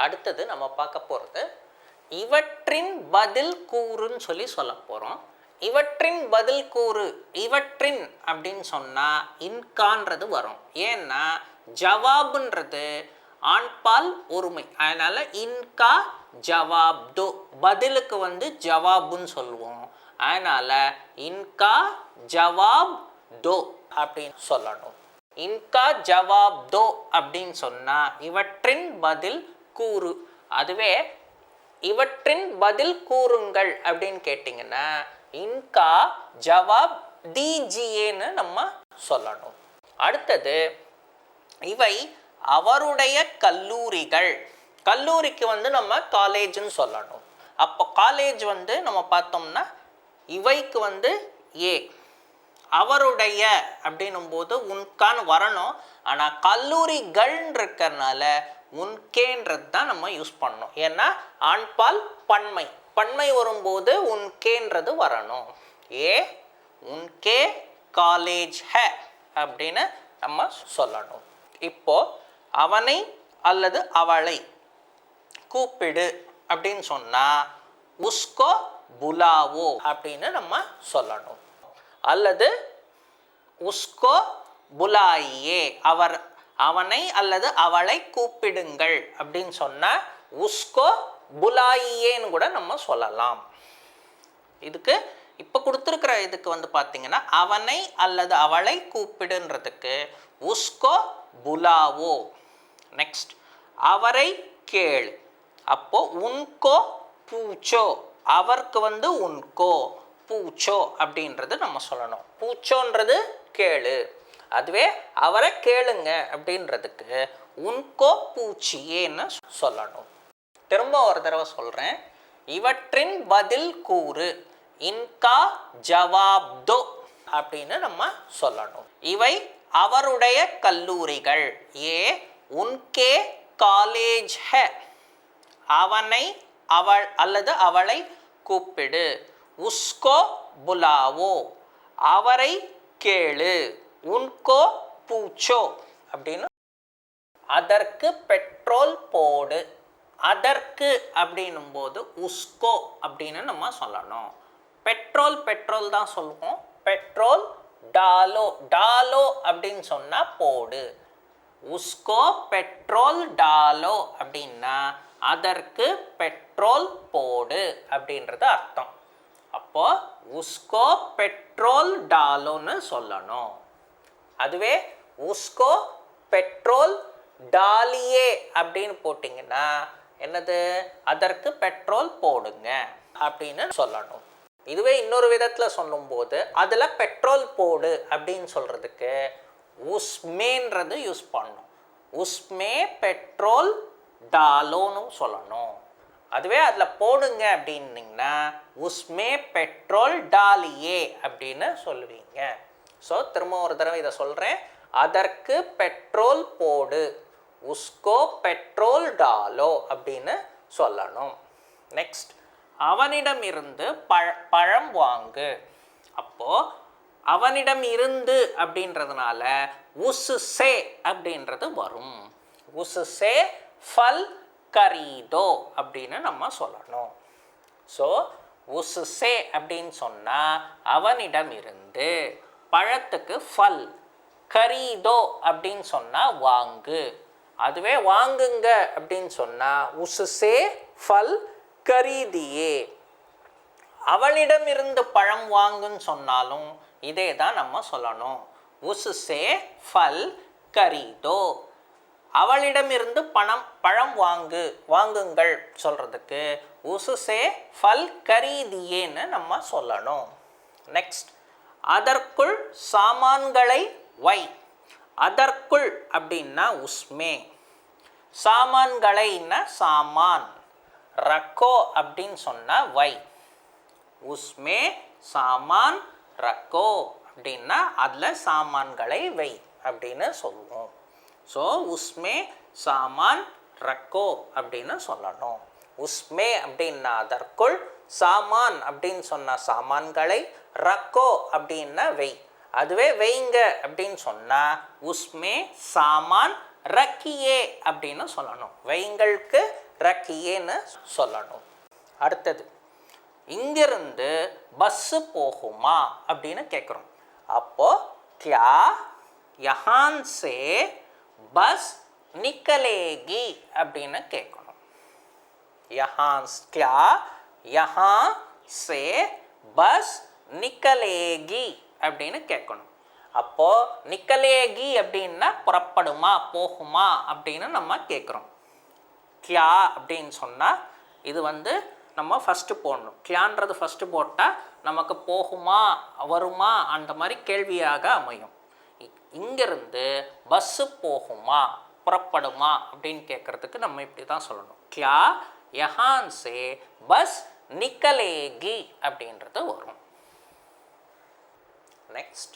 அடுத்தது நம்ம பார்க்க போகிறது இவற்றின் பதில் கூறுன்னு சொல்ல போகிறோம். இவற்றின் பதில் கூறு, இவற்றின் அப்படின்னு சொன்னால் இன்கான்றது வரும். ஏன்னா ஜவாபுன்றது ஆண்பால் ஒருமை, அதனால் இன்கா ஜவாப் தோ, பதிலுக்கு ஜவாபுன்னு சொல்லுவோம். அதனால் இன்கா ஜவாப் தோ அப்படின்னு சொல்லணும். இன்கா ஜவாப் தோ அப்படின்னு சொன்னால் இவற்றின் பதில் கூறு. அதுவே இவற்றின் பதில் கூறுங்கள் அப்படின்னு கேட்டிங்கன்னா இன்கா ஜவாப் தீஜியேன்னு நம்ம சொல்லணும். அடுத்தது இவை அவருடைய கல்லூரிகள். கல்லூரிக்கு நம்ம காலேஜ்னு சொல்லணும். அப்போ காலேஜ் நம்ம பார்த்தோம்னா இவைக்கு ஏ, அவருடைய அப்படின்னும் போது உன்கான்னு வரணும். ஆனால் கல்லூரிகள்னு இருக்கிறதுனால உன்கேன்றது தான் நம்ம யூஸ் பண்ணணும். ஏன்னா ஆண்பால் பன்மை, பன்மை வரும்போது உன்கேன்றது வரணும். ஏ உன்கே காலேஜ் ஹே அப்படின்னு நம்ம சொல்லணும். இப்போ அவனை அல்லது அவளை கூப்பிடு அப்படின்னு சொன்னால் உஸ்கோ புலாவோ அப்படின்னு நம்ம சொல்லணும். அல்லது உஸ்கோ புலாயே, அவனை அல்லது அவளை கூப்பிடுங்கள் அப்படின்னு சொன்னால் உஸ்கோ புலாயியேன்னு கூட நம்ம சொல்லலாம். இதுக்கு இப்போ கொடுத்துருக்கிற இதுக்கு பார்த்தீங்கன்னா அவனை அல்லது அவளை கூப்பிடுன்றதுக்கு உஸ்கோ புலாவோ. நெக்ஸ்ட் அவரை கேள், அப்போ உன்கோ பூச்சோ, அவருக்கு உன்கோ பூச்சோ அப்படின்றது நம்ம சொல்லணும். பூச்சோன்றது கேளு, அதுவே அவரை கேளுங்க அப்படின்றதுக்கு உன்கோ பூச்சியேன்னு சொல்லணும். திரும்ப ஒரு தடவை சொல்கிறேன். இவற்றின் பதில் கூறு இன்கா ஜவாப் தோ அப்படின்னு நம்ம சொல்லணும். இவை அவருடைய கல்லூரிகள். ஏ உன்கே காலேஜ் ஹே, அவனை அவள் அல்லது அவளை கூப்பிடு. உஸ்கோ புலாவோ, அவரை கேளு. உன்கோ பூச்சோ அப்படின்னு. அதற்கு பெட்ரோல் போடு, அதற்கு அப்படின்னும் போது உஸ்கோ அப்படின்னு நம்ம சொல்லணும். பெட்ரோல் பெட்ரோல் தான் சொல்லுவோம். பெட்ரோல் டாலோ, டாலோ அப்படின்னு சொன்னால் போடு. உஸ்கோ பெட்ரோல் டாலோ அப்படின்னா அதற்கு பெட்ரோல் போடு அப்படின்றது அர்த்தம். அப்போ உஸ்கோ பெட்ரோல் டாலோன்னு சொல்லணும். அதுவே உஸ்கோ பெட்ரோல் டாலியே அப்படின்னு போட்டிங்கன்னா என்னது, அதற்கு பெட்ரோல் போடுங்க அப்படின்னு சொல்லணும். இதுவே இன்னொரு விதத்தில் சொல்லும்போது அதில் பெட்ரோல் போடு அப்படின்னு சொல்கிறதுக்கு உஸ்மேன்றது யூஸ் பண்ணணும். உஸ்மே பெட்ரோல் டாலோன்னு சொல்லணும். அதுவே அதில் போடுங்க அப்படின்னீங்கன்னா உஸ்மே பெட்ரோல் டாலியே அப்படின்னு சொல்லுவீங்க. ஸோ திரும்ப ஒரு தடவை இதை சொல்கிறேன். அதற்கு பெட்ரோல் போடு, உஸ்கோ பெட்ரோல் டாலோ அப்படின்னு சொல்லணும். நெக்ஸ்ட் அவனிடம் இருந்து பழம் வாங்கு. அப்போது அவனிடம் இருந்து அப்படின்றதுனால உஸ்ஸே அப்படின்றது வரும். உஸ்ஸே ஃபல் கரீதோ அப்படின்னு நம்ம சொல்லணும். ஸோ உஸ்ஸே அப்படின்னு சொன்னால் அவனிடம் இருந்து, பழத்துக்கு ஃபல், கரீதோ அப்படின்னு சொன்னால் வாங்கு. அதுவே வாங்குங்க அப்படின்னு சொன்னால் உஸ்ஸே ஃபல் கரீதியே. அவளிடம் இருந்து பழம் வாங்குன்னு சொன்னாலும் இதே தான் நம்ம சொல்லணும். உஸ்ஸே ஃபல் கரீதோ. அவளிடமிருந்து பழம் வாங்குங்கள் சொல்கிறதுக்கு உஸ்ஸே ஃபல் கரீதியேன்னு நம்ம சொல்லணும். நெக்ஸ்ட் அதற்குள் சாமான்களை வை. அதற்குள் அப்படின்னா உஸ்மே, சாமான்களைன்னா சாமான், ரக்கோ அப்படின்னு சொன்னால் வை. உஸ்மே சாமான் ரக்கோ அப்படின்னா அதில் சாமான்களை வை அப்படின்னு சொல்லுவோம். ஸோ உஸ்மே சாமான் ரக்கோ அப்படின்னு சொல்லணும். உஸ்மே அப்படின்னா அதற்குள், சாமான் அப்படின்னு சொன்னால் சாமான்களை, ரக்கோ அப்படின்னா வை. அதுவே வைங்க அப்படின்னு சொன்னால் உஸ்மே சாமான் ரக்கியே அப்படின்னு சொல்லணும். வைங்களுக்கு ரக்கியேன்னு சொல்லணும். அடுத்தது, இங்கிருந்து பஸ்ஸு போகுமா அப்படின்னு கேட்குறோம். அப்போ கியா யஹான் சே பஸ் நிக்கலேகி அப்படின்னு கேட்கணும். क्या यहाँ से बस निकलेगी அப்படின்னு கேட்கணும். அப்போ நிக்கலேகி அப்படின்னா புறப்படுமா போகுமா அப்படின்னு நம்ம கேட்குறோம். கியா அப்படின்னு சொன்னால் இது வந்து நம்ம ஃபஸ்ட்டு போடணும். கியான்றது ஃபஸ்ட்டு போட்டால் நமக்கு போகுமா வருமா அந்த மாதிரி கேள்வியாக அமையும். இங்கிருந்து பஸ்ஸு போகுமா புறப்படுமா அப்படின்னு கேட்குறதுக்கு நம்ம இப்படி தான் சொல்லணும். கியா யஹான் சே பஸ் நிக்கலேகி அப்படின்றது வரும். நெக்ஸ்ட்,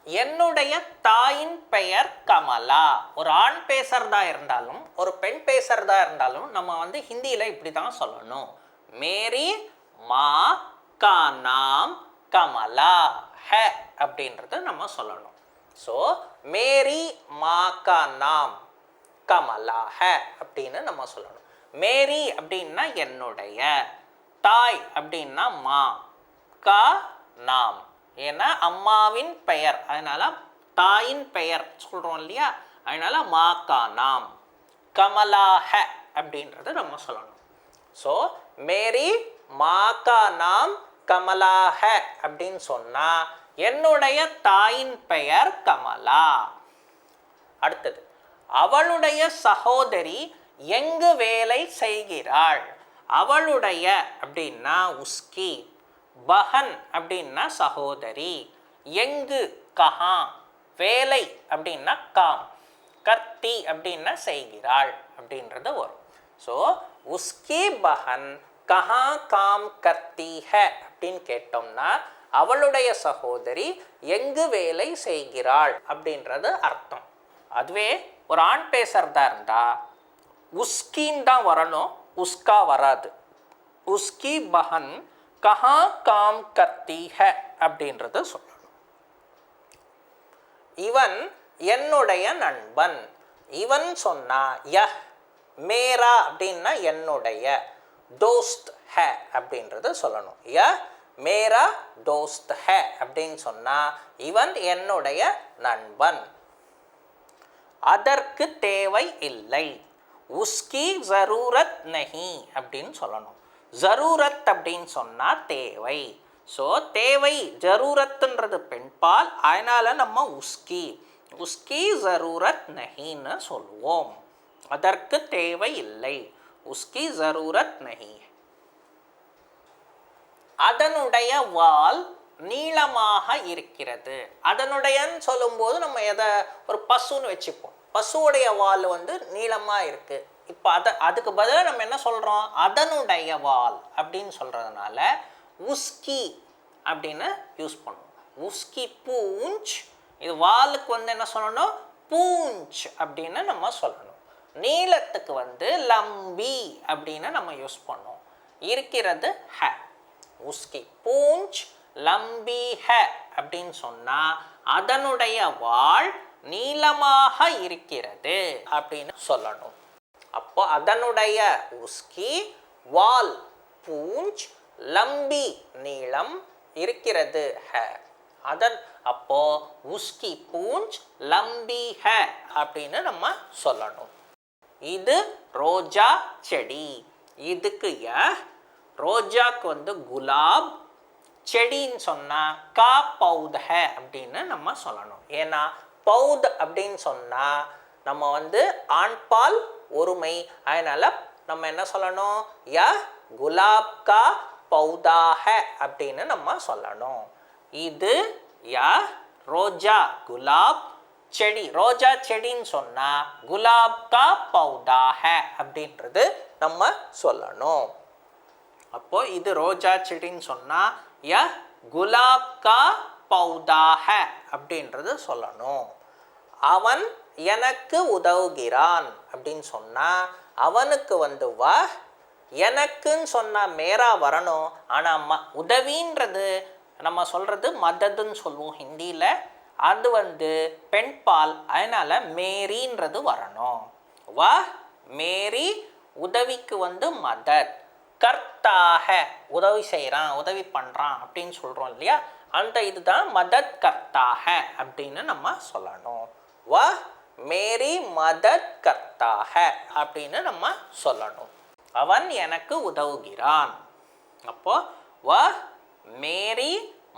என்னுடைய தாயின் பெயர் கமலா. ஒரு ஆண் பேசுறதா இருந்தாலும் ஒரு பெண் பேசுறதா இருந்தாலும் நம்ம வந்து ஹிந்தியில் இப்படி தான் சொல்லணும். மேரி மா கா நாம் கமலா ஹே அப்படின்றது நம்ம சொல்லணும். ஸோ மேரி மா கா நாம் கமலா ஹே அப்படின்னு நம்ம சொல்லணும். மேரி அப்படின்னா என்னுடைய, தாய் அப்படின்னா மா, கா நாம், ஏன்னா அம்மாவின் பெயர், அதனால தாயின் பெயர் சொல்கிறோம் இல்லையா, அதனால மா கா நாம் கமலா ஹே அப்படின்றது நம்ம சொல்லணும். ஸோ மேரி மா கா நாம் கமலா ஹே அப்படின்னு சொன்னால் என்னுடைய தாயின் பெயர் கமலா. அடுத்தது, அவளுடைய சகோதரி எங்கு வேலை செய்கிறாள். அவளுடைய அப்படின்னா உஸ்கி, பஹன் அப்படின்னா சகோதரி, எங்கு கஹா, வேலை அப்படின்னா காம், கர்த்தி அப்படின்னா செய்கிறாள் அப்படின்றது வரும். ஸோ உஸ்கி பஹன் கஹா காம் கர்த்தி ஹே அப்படின்னு கேட்டோம்னா அவளுடைய சகோதரி எங்கு வேலை செய்கிறாள் அப்படின்றது அர்த்தம். அதுவே ஒரு ஆண் பேசுறதா இருந்தால் உஸ்கின்னு தான் வரணும், உஸ்கா வராது. உஸ்கி பஹன் கஹா காம் கர்த்தி ஹே அப்படின்றத சொல்லணும். இவன் என்னுடைய நண்பன். இவன் சொன்னா யஹ், மேரா அப்படின்னா என்னுடைய, தோஸ்த் ஹே அப்படின்றத சொல்லணும். யஹ் மேரா தோஸ்த் ஹே அப்படின்னு சொன்னா இவன் என்னுடைய நண்பன். அதற்கு தேவை இல்லை, உஸ்கி ஜரூரத் நஹி அப்படின்னு சொல்லணும். ஜரூரத் அப்படின்னு சொன்னால் தேவை. ஸோ தேவை, ஜரூரத்துன்றது பெண்பால், அதனால் நம்ம உஸ்கி உஸ்கி ஜரூரத் நஹின்னு சொல்லுவோம். அதற்கு தேவை இல்லை, உஸ்கி ஜரூரத் நஹி. அதனுடைய வால் நீளமாக இருக்கிறது. அதனுடையன்னு சொல்லும்போது நம்ம எதை, ஒரு பசுன்னு வச்சுப்போம். பசுவுடைய வால் வந்து நீளமாக இருக்குது. இப்போ அதுக்கு பதிலாக நம்ம என்ன சொல்கிறோம், அதனுடைய வால் அப்படின்னு சொல்கிறதுனால உஸ்கி அப்படின்னு யூஸ் பண்ணுவோம். உஸ்கி பூஞ்ச், இது வாலுக்கு வந்து என்ன சொல்லணும், பூஞ்ச் அப்படின்னு நம்ம சொல்லணும். நீளத்துக்கு வந்து லம்பி அப்படின்னு நம்ம யூஸ் பண்ணுவோம். இருக்கிறது ஹே, உஸ்கி பூஞ்ச் லம்பி ஹே அப்படின்னு சொன்னால் அதனுடைய வால் நீளமாக இருக்கிறது அப்படின்னு சொல்லணும். அப்போ அதனுடைய உஸ்கி, வால் பூஞ்ச், லம்பி நீளம், இருக்கிறது ஹே. அப்போ உஸ்கி பூஞ்ச் லம்பி ஹே அப்படின்னு நம்ம சொல்லணும். இது ரோஜா செடி. இதுக்கு ரோஜாக்கு வந்து குலாப், செடின்னு சொன்னால் கா பௌத் ஹே அப்படின்னு நம்ம சொல்லணும். ஏன்னா பௌத் அப்படின்னு சொன்னால் நம்ம வந்து ஆண்பால் ஒருமை, அதனால் நம்ம என்ன சொல்லணும், குலாப் கா பௌதா ஹே அப்படின்னு நம்ம சொல்லணும். இது ரோஜா குலாப் செடி. ரோஜா செடின்னு சொன்னால் குலாப் கா பௌதா ஹே அப்படின்றது நம்ம சொல்லணும். அப்போ இது ரோஜா செடின்னு சொன்னால் குலாப் கா பௌதா ஹே அப்படின்றது சொல்லணும். அவன் எனக்கு உதவுகிறான் அப்படின்னு சொன்னால் அவனுக்கு வந்து எனக்குன்னு சொன்னால் மேரா வரணும். ஆனால் உதவின்றது நம்ம சொல்கிறது மததுன்னு சொல்லுவோம் ஹிந்தியில், அது வந்து பெண்பால், அதனால் மேரின்றது வரணும். மேரி உதவிக்கு வந்து மதத். கர்த்தாக உதவி செய்கிறான், உதவி பண்ணுறான் அப்படின்னு சொல்கிறோம் இல்லையா, அந்த இதுதான் மதத் கர்த்தாக அப்படின்னு நம்ம சொல்லணும். வ மேரி மதத் கர்த்தாக அப்படின்னு நம்ம சொல்லணும். அவன் எனக்கு உதவுகிறான். அப்போ வ மேரி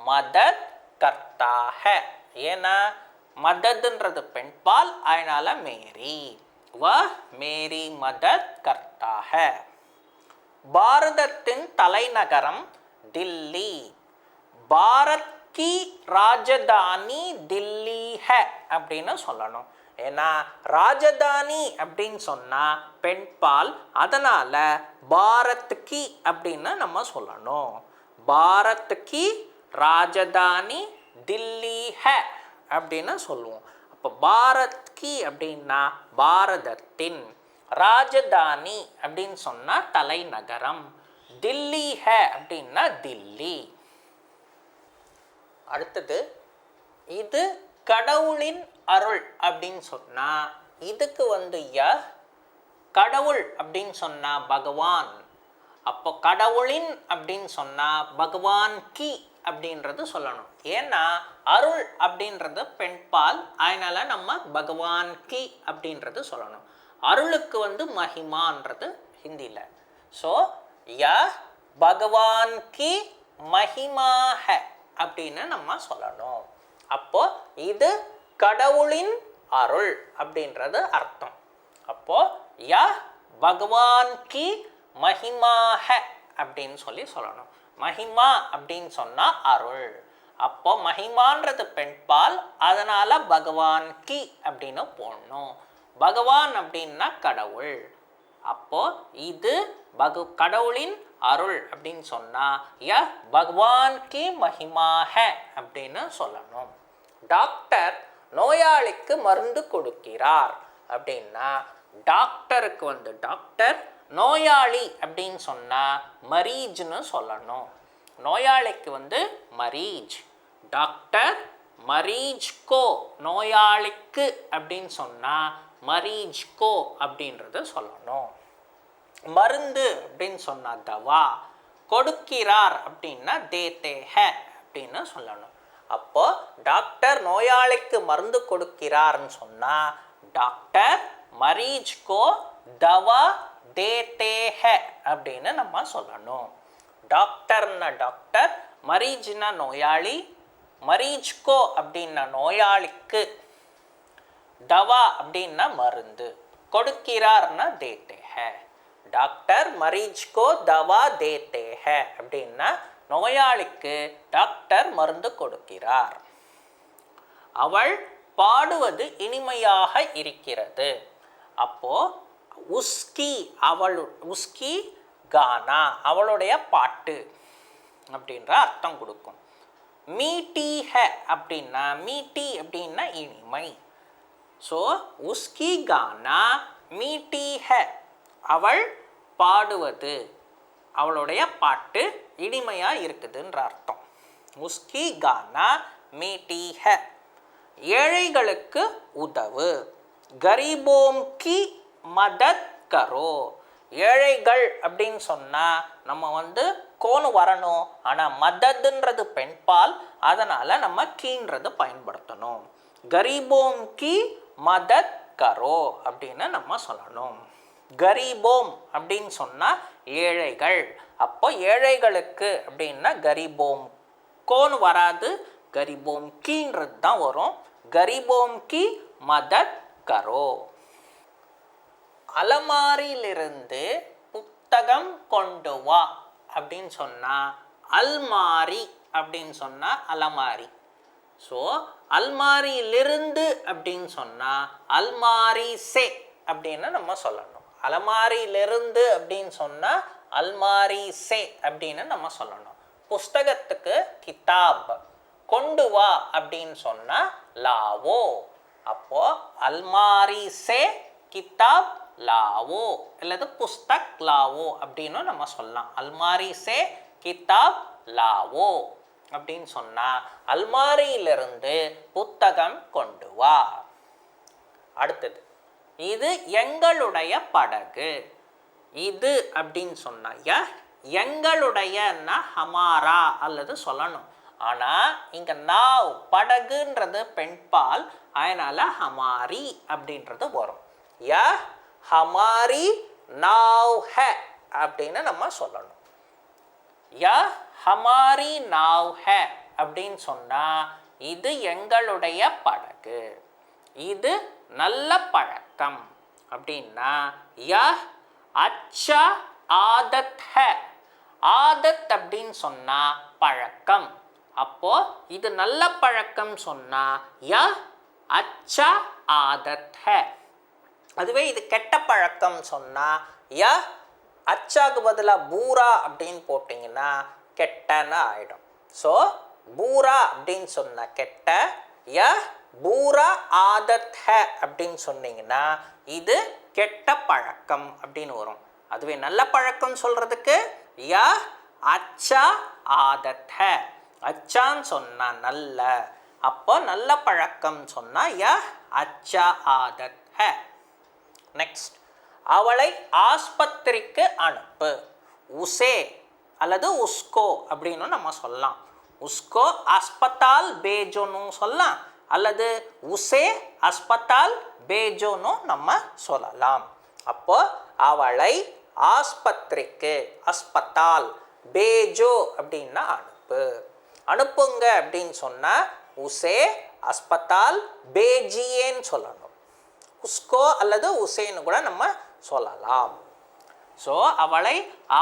மதத் கர்த்தாக. ஏன்னா மதத்ன்றது பெண்பால், அதனால மேரி. வ மேரி மதத் கர்த்தாக. பாரதத்தின் தலைநகரம் தில்லி. பாரத் கி ராஜதானி தில்லி ஹை அப்படின்னு சொல்லணும். ஏன்னா ராஜதானி அப்படின்னு சொன்னால் பெண்பால், அதனால் பாரத் கி அப்படின்னு நம்ம சொல்லணும். பாரத் கி ராஜதானி தில்லி ஹை அப்படின்னு சொல்லுவோம். அப்போ பாரத் கி அப்படின்னா பாரதத்தின், ராஜதானி அப்படின்னு சொன்னால் தலைநகரம், தில்லி ஹை அப்படின்னா தில்லி. அடுத்தது, இது கடவுளின் அருள் அப்படின்னு சொன்னால் இதுக்கு வந்து கடவுள் அப்படின்னு சொன்னால் பகவான். அப்போ கடவுளின் அப்படின்னு சொன்னால் பகவான் கி அப்படின்றது சொல்லணும். ஏன்னா அருள் அப்படின்றது பெண்பால், அதனால நம்ம பகவான் கி அப்படின்றது சொல்லணும். அருளுக்கு வந்து மஹிமான்றது ஹிந்தியில். ஸோ பகவான் கி மஹிமா ஹை அப்படின்னு நம்ம சொல்லணும். அப்போ இது கடவுளின் அருள் அப்படின்றது அர்த்தம். அப்போ பகவான் கி மஹிமா ஹை அப்படின்னு சொல்லணும். மஹிமா அப்படின்னு சொன்னால் அருள். அப்போ மஹிமான்றது பெண்பால், அதனால் பகவான் கி அப்படின்னு போடணும். பகவான் அப்படின்னா கடவுள். அப்போ இது கடவுளின் அருள் அப்படின்னு சொன்னால் பகவான் கி மஹிமா ஹை அப்படின்னு சொல்லணும். டாக்டர் நோயாளிக்கு மருந்து கொடுக்கிறார் அப்படின்னா டாக்டருக்கு வந்து டாக்டர், நோயாளி அப்படின்னு சொன்னால் மரீஜ்னு சொல்லணும். நோயாளிக்கு வந்து மரீஜ். டாக்டர் மரீஜ் கோ, நோயாளிக்கு அப்படின்னு சொன்னால் மரீஜ் கோ அப்படின்றத சொல்லணும். மருந்து அப்படின்னு சொன்னால் தவா, கொடுக்கிறார் அப்படின்னா தேத்தே ஹை அப்படின்னு சொல்லணும். அப்போ டாக்டர் நோயாளிக்கு மருந்து கொடுக்கிறார்னு சொன்னால் டாக்டர் மரீஜ் கோ தவா தேத்தே ஹை அப்படின்னு நம்ம சொல்லணும். டாக்டர்னா டாக்டர், மரீஜ்னா நோயாளி, மரீஜ் கோ அப்படின்னா நோயாளிக்கு, தவா அப்படின்னா மருந்து, கொடுக்கிறார்னா தேத்தே ஹை. டாக்டர் மரீஜ் கோ தவா தேத்தே ஹை அப்படின்னா நோயாளிக்கு டாக்டர் மருந்து கொடுக்கிறார். அவள் பாடுவது இனிமையாக இருக்கிறது. அப்போ உஸ்கி, உஸ்கி கானா, அவளுடைய பாட்டு அப்படின்ற அர்த்தம் கொடுக்கும். மீட்டி ஹை அப்படின்னா, மீட்டி அப்படின்னா இனிமை. ஸோ உஸ்கி கானா மீட்டி ஹை, அவள் பாடுவது, அவளுடைய பாட்டு இனிமையாக இருக்குதுன்ற அர்த்தம். உஸ்கி கானா மீட்டி ஹை. ஏழைகளுக்கு உதவு. கரீபோம் கி மதத் கரோ. ஏழைகள் அப்படின்னு சொன்னால் நம்ம வந்து கோனு வரணும், ஆனால் மதத்ன்றது பெண்பால், அதனால் நம்ம கீன்றது பயன்படுத்தணும். கரீபோம் கி மதத் கரோ அப்படின்னு நம்ம சொல்லணும். கரீபோம் அப்படின்னு சொன்னால் ஏழைகள். அப்போ ஏழைகளுக்கு அப்படின்னா கரீபோம் கோனு வராது, கரீபோம் கீன்றது தான் வரும். கரீபோம் கி மதத் கரோ. அலமாரியிலிருந்து புத்தகம் கொண்டு வா அப்படின்னு சொன்னால் அல்மாரி அப்படின்னு சொன்னால் அலமாரி. ஸோ அல்மாரியிலிருந்து அப்படின்னு சொன்னால் அல்மாரி சே அப்படின்னு நம்ம சொல்லணும். அலமாரியிலிருந்து அப்படின்னு சொன்னால் அல்மாரி சே அப்படின்னு நம்ம சொல்லணும். புஸ்தகத்துக்கு கிதாப், கொண்டு வா அப்படின்னு சொன்னால் லாவோ. அப்போ அல்மாரி சே கிதாப் லாவோ அல்லது புஸ்தக் லாவோ அப்படின்னு நம்ம சொல்லலாம். அல்மாரி சே கிதாப் லாவோ அப்படின்னு சொன்னால் அல்மாரியிலிருந்து புத்தகம் கொண்டு வா. அடுத்தது, இது எங்களுடைய படகு. இது அப்படின்னு சொன்னா எங்களுடையன்னா ஹமாரா அல்லது சொல்லணும். ஆனால் இங்கே நாவ் படகுன்றது பெண்பால், அதனால ஹமாரி அப்படின்றது வரும். ஹமாரி நாவ் ஹே அப்படின்னு நம்ம சொல்லணும். ஹமாரி நாவ் ஹே அப்படின்னு சொன்னா இது எங்களுடைய படகு, இது நல்ல பழக்கம். அப்படின்னா அச்சா ஆதத் ஹே, ஆதத் அப்படின்னு சொன்னா பழக்கம். அப்போ இது நல்ல பழக்கம் சொன்னா அச்சா ஆதத் ஹே. அதுவே இது கெட்ட பழக்கம் சொன்னா அச்சாக்கு பதிலாக பூரா அப்படின்னு போட்டிங்கன்னா கெட்டன்னு ஆயிடும். ஸோ பூரா அப்படின்னு சொன்ன கெட்ட, பூரா ஆதத் ஹே அப்படின்னு சொன்னீங்கன்னா இது கெட்ட பழக்கம் அப்படின்னு வரும். அதுவே நல்ல பழக்கம் சொல்றதுக்கு அச்சா ஆதத் ஹே, அச்சான்னு சொன்னா நல்ல, அப்போ நல்ல பழக்கம் சொன்னா அச்சா ஆதத் ஹே. நெக்ஸ்ட், அவளை ஆஸ்பத்திரிக்கு அனுப்பு. உசே அல்லது உஸ்கோ அப்படின்னு நம்ம சொல்லலாம். உஸ்கோ அஸ்பத்தால் பேஜோன்னு சொல்லலாம், அல்லது உசே அஸ்பத்தால் பேஜோன்னு நம்ம சொல்லலாம். அப்போ அவளை ஆஸ்பத்திரிக்கு, அஸ்பத்தால், பேஜோ அப்படின்னா அனுப்பு. அனுப்புங்க அப்படின்னு சொன்னா உசே அஸ்பத்தால் பேஜியேன்னு சொல்லணும். உஸ்கோ அல்லது உசேன்னு கூட நம்ம சொல்லலாம். ஸோ அவளை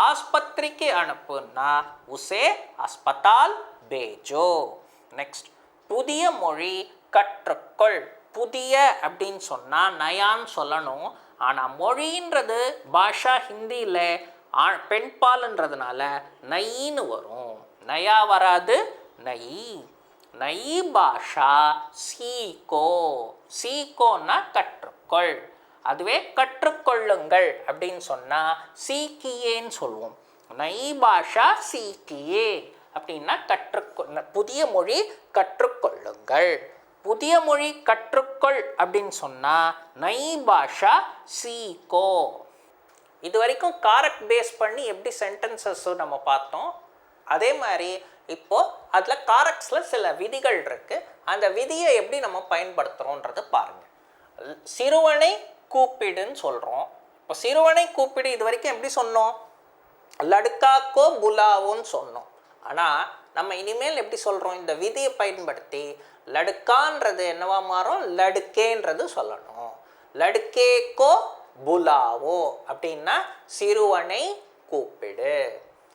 ஆஸ்பத்திரிக்கு அனுப்புன்னா உசே அஸ்பத்தால் பேஜோ. நெக்ஸ்ட், புதிய மொழி கற்றுக்கொள். புதிய அப்படின்னு சொன்னால் நயான்னு சொல்லணும். ஆனால் மொழின்றது பாஷா ஹிந்தியில் பெண்பால்ன்றதுனால நயின்னு வரும். நயா வராது, நயி. நயி பாஷா சீகோ. சீகோன்னா கற்றுக்கொள். அதுவே கற்றுக்கொள்ளுங்கள் அப்படின்னு சொன்னால் சீக்கியேன்னு சொல்லுவோம். நயி பாஷா சீக்கியே அப்படின்னா புதிய மொழி கற்றுக்கொள்ளுங்கள். புதிய மொழி கற்றுக்கொள் அப்படின்னு சொன்னால் நயி பாஷா சீகோ. இது வரைக்கும் காரக்ட் பேஸ் பண்ணி எப்படி சென்டென்சஸ் நம்ம பார்த்தோம். அதே மாதிரி இப்போது அதில் காரக்ட்ஸில் சில விதிகள் இருக்குது. அந்த விதியை எப்படி நம்ம பயன்படுத்துகிறோன்றது பாருங்கள். சிறுவனை கூப்பிடுன்னு சொல்கிறோம். இப்போ சிறுவனை கூப்பிடு இது வரைக்கும் எப்படி சொன்னோம்? லடுக்காக்கோ புலாவோன்னு சொன்னோம். ஆனால் நம்ம இனிமேல் எப்படி சொல்கிறோம்? இந்த விதியை பயன்படுத்தி லடுக்கான்றது என்னவா மாறும்? லடுக்கேன்றது சொல்லணும். லடுக்கேக்கோ புலாவோ அப்படின்னா சிறுவனை கூப்பிடு.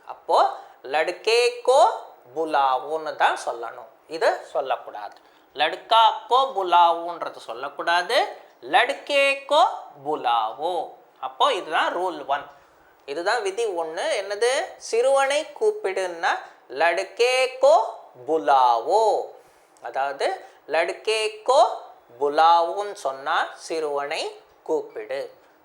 அப்போது லடுக்கேக்கோ புலாவோன்னு தான் சொல்லணும். இதை சொல்லக்கூடாது. லடுக்காக்கோ புலாவோன்றது சொல்லக்கூடாது. லடுக்கேக்கோ புலாவோ. அப்போ இதுதான் ரூல் 1. இதுதான் விதி 1. என்னது? சிறுவனை கூப்பிடுன்னா லடுக்கேக்கோ புலாவோ. அதாவது லடுக்கேக்கோ புலாவோன்னு சொன்னால் சிறுவனை கூப்பிடு.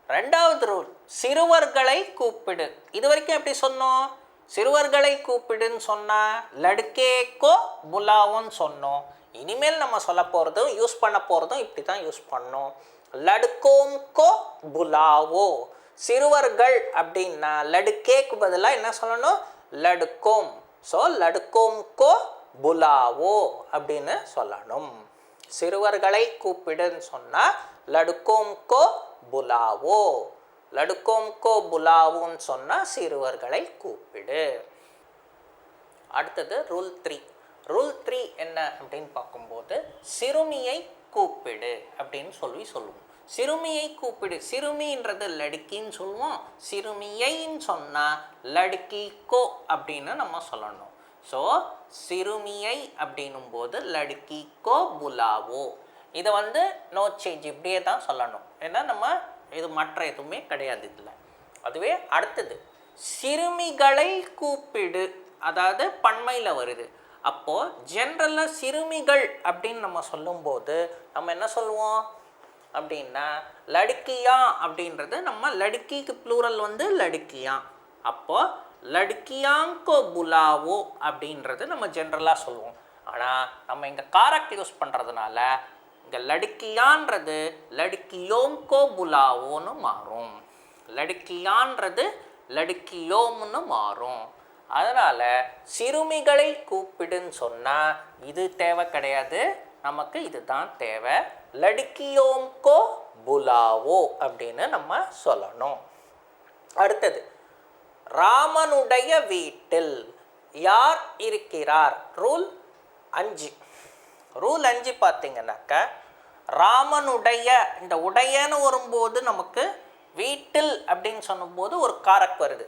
2வது ரூல், சிறுவர்களை கூப்பிடு. இது வரைக்கும் எப்படி சொன்னோம்? சிறுவர்களை கூப்பிடுன்னு சொன்னால் லடுக்கேக்கோ புலாவோன்னு சொன்னோம். இனிமேல் நம்ம சொல்ல போகிறதும் யூஸ் பண்ண போகிறதும் இப்படி தான் யூஸ் பண்ணோம். லடுக்கோம்கோ புலாவோ. சிறுவர்கள் அப்படின்னா லடுக்கேக்கு பதிலாக என்ன சொல்லணும்? லடுக்கோம். ஸோ லடுக்கோம்கோ புலாவோ அப்படின்னு சொல்லணும். சிறுவர்களை கூப்பிடுன்னு சொன்னால் லடுக்கோம்கோ புலாவோ. லடுக்கோம்கோ புலாவோன்னு சொன்னால் சிறுவர்களை கூப்பிடு. அடுத்தது ரூல் 3. ரூல் 3 என்ன அப்படின்னு பார்க்கும்போது சிறுமியை கூப்பிடு அப்படின்னு சொல்லுவோம். சிறுமியை கூப்பிடு. சிறுமின்றது லடுக்கின்னு சொல்லுவோம். சிறுமியைன்னு சொன்னால் லடுக்கிக்கோ அப்படின்னு நம்ம சொல்லணும். ஸோ சிறுமியை அப்படின்னும் போது லடுக்கிக்கோ புலாவோ. இதை நோ சேஞ்ச் இப்படியே தான் சொல்லணும். ஏன்னா நம்ம இது மற்ற எதுவுமே கிடையாது இதில். அதுவே அடுத்தது சிறுமிகளை கூப்பிடு. அதாவது பன்மையில் வருது. அப்போது ஜென்ரலாக சிறுமிகள் அப்படின்னு நம்ம சொல்லும்போது நம்ம என்ன சொல்லுவோம் அப்படின்னா லடுக்கியா அப்படின்றது நம்ம லடுக்கிக்கு ப்ளூரல் லடுக்கியா. அப்போது லடுக்கியாங்கோ புலாவோ அப்படின்றது நம்ம ஜென்ரலாக சொல்லுவோம். ஆனால் நம்ம இங்கே காரக்ட் யூஸ் பண்ணுறதுனால இங்கே லடுக்கியான்றது லடுக்கியோங்கோ புலாவோன்னு மாறும். லடுக்கியான்றது லடுக்கியோம்னு மாறும். அதனால் சிறுமிகளை கூப்பிடுன்னு சொன்னால் இது தேவை கிடையாது, நமக்கு இதுதான் தேவை. லடுக்கியோம்கோ புலாவோ அப்படின்னு நம்ம சொல்லணும். அடுத்தது ராமனுடைய வீட்டில் யார் இருக்கிறார். ரூல் 5. ரூல் 5 பார்த்தீங்கன்னாக்கா ராமனுடைய இந்த உடையன்னு வரும்போது நமக்கு வீட்டில் அப்படின்னு சொல்லும்போது ஒரு காரக் வருது.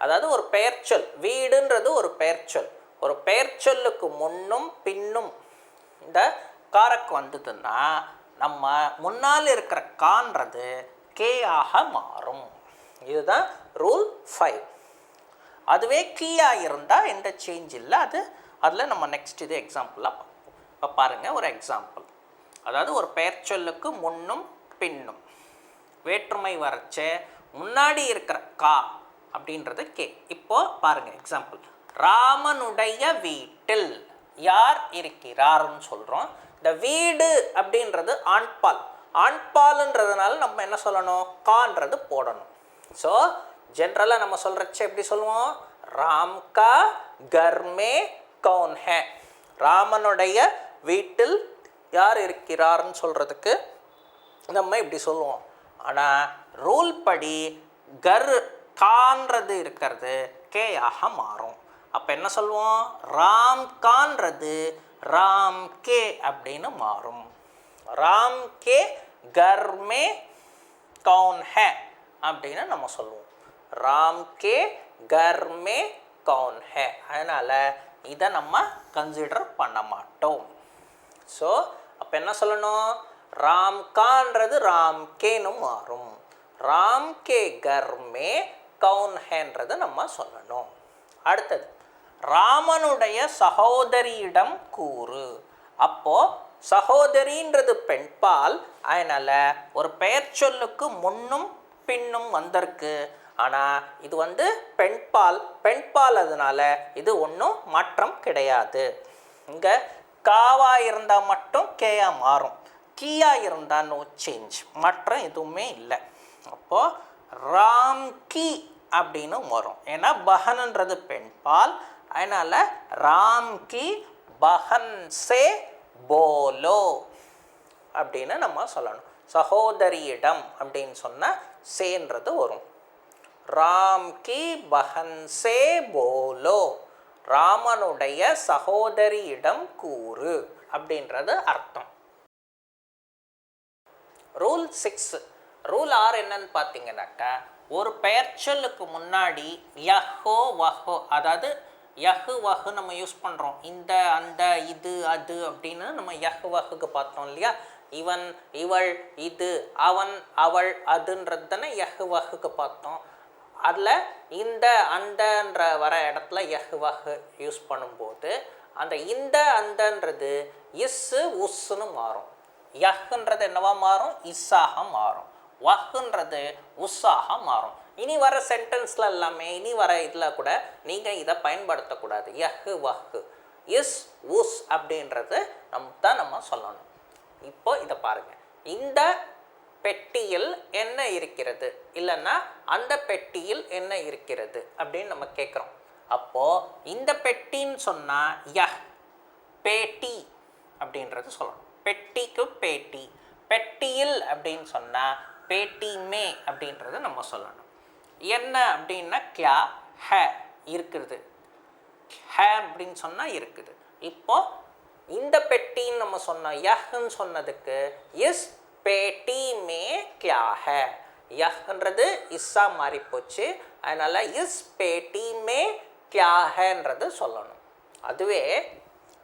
அதாவது ஒரு பெயர்ச்சொல். வீடுன்றது ஒரு பெயர்ச்சொல். ஒரு பெயர்ச்சொல்லுக்கு முன்னும் பின்னும் இந்த காரக் வந்ததுன்னா நம்ம முன்னால் இருக்கிற கான்றது கே ஆக மாறும். இதுதான் ரூல் 5. அதுவே கீயாக இருந்தால் எந்த சேஞ்ச் இல்லை. அதில் நம்ம நெக்ஸ்ட் இது எக்ஸாம்பிளாக பார்ப்போம். இப்போ பாருங்கள் ஒரு எக்ஸாம்பிள். அதாவது ஒரு பெயர்ச்சொல்லுக்கு முன்னும் பின்னும் வேற்றுமை வரைச்ச முன்னாடி இருக்கிற கா அப்படின்றது கே. இப்போ பாருங்கள் எக்ஸாம்பிள். ராமனுடைய வீட்டில் யார் இருக்கிறார்னு சொல்கிறோம். இந்த வீடு அப்படின்றது ஆண்பால். ஆண்பால்ன்றதுனால நம்ம என்ன சொல்லணும், கான்றது போடணும். ஸோ ஜென்ரலாக நம்ம சொல்கிறச்ச எப்படி சொல்லுவோம், ராம் கா கர் மே கௌன் ஹே. ராமனுடைய வீட்டில் யார் இருக்கிறார்னு சொல்கிறதுக்கு நம்ம இப்படி சொல்லுவோம். ஆனால் ரூல் படி கர் கான்றது இருக்கிறது கே ஆக மாறும். அப்போ என்ன சொல்லுவோம், ராம் கான்றது ராம் கே அப்படின்னு மாறும். ராம் கே கர் மே கௌன் ஹே அப்படின்னு நம்ம சொல்லுவோம். ராம் கே கர் மே கௌன் ஹே. அதனால் இதை நம்ம கன்சிடர் பண்ண மாட்டோம். ஸோ அப்போ என்ன சொல்லணும், ராம் கான்றது ராம் கேன்னு மாறும். ராம் கே கர் மே கௌன் ஹேன்றது நம்ம சொல்லணும். அடுத்தது ராமனுடைய சகோதரியிடம் கூறு. அப்போது சகோதரின்றது பெண்பால். அதனால் ஒரு பெயர் சொல்லுக்கு முன்னும் பின்னும் வந்திருக்கு. ஆனால் இது பெண்பால். பெண்பால் அதனால இது ஒன்றும் மாற்றம் கிடையாது. இங்கே காவா இருந்தால் மட்டும் கேயா மாறும். கீயா இருந்தால் நோ சேஞ்ச், மாற்றம் எதுவுமே இல்லை. அப்போது ராம் கி அப்படின்னு வரும். ஏன்னா பஹன்ன்றது பெண்பால். அதனால் ராம் கி பஹன் சே போலோ அப்படின்னு நம்ம சொல்லணும். சகோதரியிடம் அப்படின்னு சொன்னால் சேன்றது வரும். ராம் கி பஹன் சே போலோ, ராமனுடைய சகோதரியிடம் கூறு அப்படின்றது அர்த்தம். ரூல் 6. ரூல் 6 என்னன்னு பார்த்தீங்கன்னாக்கா, ஒரு பெயர்ச்சொல்லுக்கு முன்னாடி யஹோ வஹோ, அதாவது யஹு வஹு நம்ம யூஸ் பண்ணுறோம். இந்த அந்த இது அது அப்படின்னு நம்ம யஹு வஹுக்கு பார்த்தோம் இல்லையா. இவன் இவள் இது அவன் அவள் அதுன்றது தானே யஹு வஹுக்கு பார்த்தோம். அதில் இந்த அந்தன்ற வர இடத்துல யஹு வஹு யூஸ் பண்ணும்போது அந்த இந்த அந்தன்றது இஸ்ஸு உஸ்ஸுன்னு மாறும். யஹ்ன்றது என்னவா மாறும், இஸ்ஸாக மாறும். வஹ்ன்றது உஸ்ஸாக மாறும். இனி வர சென்டென்ஸில் எல்லாமே இனி வர இதில் கூட நீங்கள் இதை பயன்படுத்தக்கூடாது. யஹ் வஹ் இஸ் உஸ் அப்படின்றது நம்ம சொல்லணும். இப்போ இதை பாருங்கள். இந்த பெட்டியில் என்ன இருக்கிறது, இல்லைன்னா அந்த பெட்டியில் என்ன இருக்கிறது அப்படின்னு நம்ம கேட்குறோம். அப்போது இந்த பெட்டின்னு சொன்னால் யஹ், பேட்டி அப்படின்றது சொல்லணும். பெட்டிக்கு பேட்டி. பெட்டியில் அப்படின்னு சொன்னால் பேட்டி மே அப்படின்றது நம்ம சொல்லணும். என்ன அப்படின்னா கியா ஹே இருக்குது, ஹே அப்படின்னு சொன்னால் இருக்குது. இப்போ இந்த பெட்டின்னு நம்ம சொன்னோம். யஹ்ன்னு சொன்னதுக்கு இஸ் பேட்டி மே கியா ஹே. யஹ்ன்றது இஸ்ஸா மாறி போச்சு. அதனால் இஸ் பேட்டி மே கியா ஹேன்றது சொல்லணும். அதுவே